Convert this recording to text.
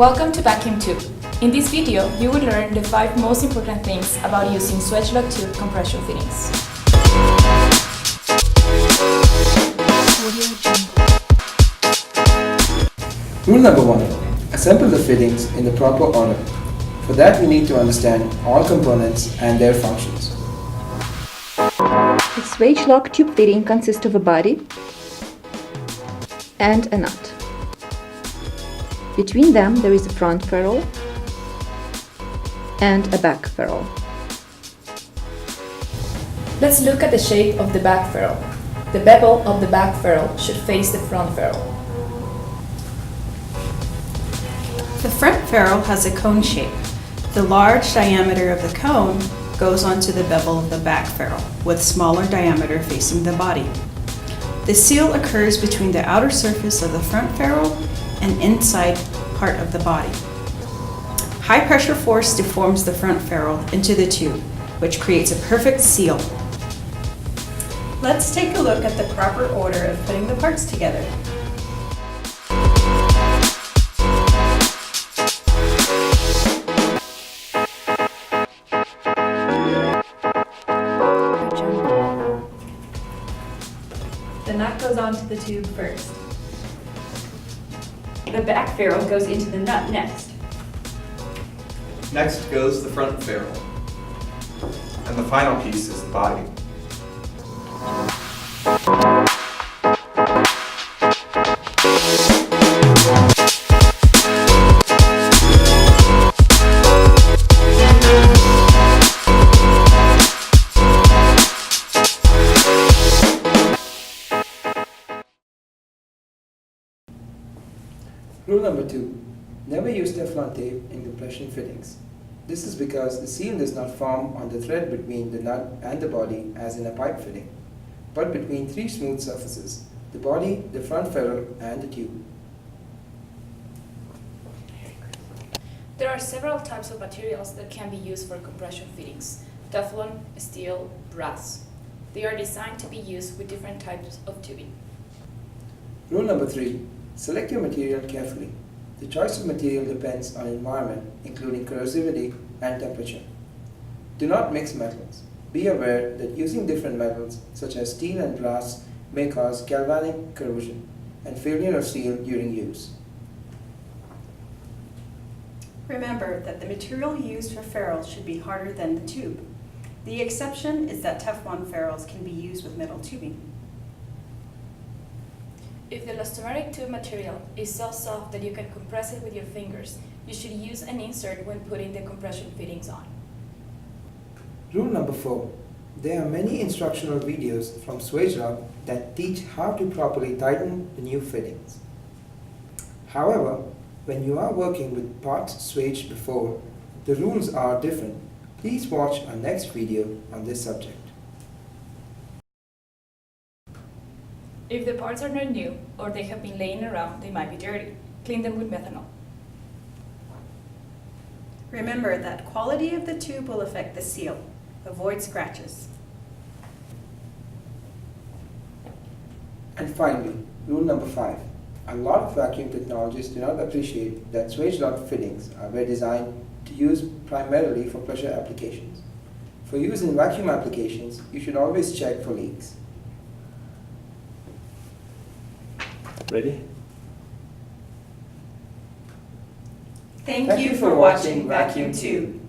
Welcome to Vacuum Tube. In this video, you will learn the 5 most important things about using Swagelock tube compression fittings. Rule number 1. Assemble the fittings in the proper order. For that, we need to understand all components and their functions. The Swagelock tube fitting consists of a body and a nut. Between them there is a front ferrule and a back ferrule. Let's look at the shape of the back ferrule. The bevel of the back ferrule should face the front ferrule. The front ferrule has a cone shape. The large diameter of the cone goes onto the bevel of the back ferrule, with smaller diameter facing the body. The seal occurs between the outer surface of the front ferrule and inside part of the body. High pressure force deforms the front ferrule into the tube, which creates a perfect seal. Let's take a look at the proper order of putting the parts together. The nut goes onto the tube first. The back ferrule goes into the nut next. Next goes the front ferrule. And the final piece is the body. Rule number 2. Never use Teflon tape in compression fittings. This is because the seal does not form on the thread between the nut and the body as in a pipe fitting, but between 3 smooth surfaces: the body, the front ferrule, and the tube. There are several types of materials that can be used for compression fittings: Teflon, steel, brass. They are designed to be used with different types of tubing. Rule number 3. Select your material carefully. The choice of material depends on environment, including corrosivity and temperature. Do not mix metals. Be aware that using different metals, such as steel and glass, may cause galvanic corrosion and failure of seal during use. Remember that the material used for ferrules should be harder than the tube. The exception is that Teflon ferrules can be used with metal tubing. If the elastomeric tube material is so soft that you can compress it with your fingers, you should use an insert when putting the compression fittings on. Rule number 4. There are many instructional videos from Swagelock that teach how to properly tighten the new fittings. However, when you are working with parts swaged before, the rules are different. Please watch our next video on this subject. If the parts are not new or they have been laying around, they might be dirty. Clean them with methanol. Remember that quality of the tube will affect the seal. Avoid scratches. And finally, rule number 5. A lot of vacuum technologists do not appreciate that Swagelock fittings were designed to use primarily for pressure applications. For use in vacuum applications, you should always check for leaks. Ready? Thank you for watching Vacuum Tube.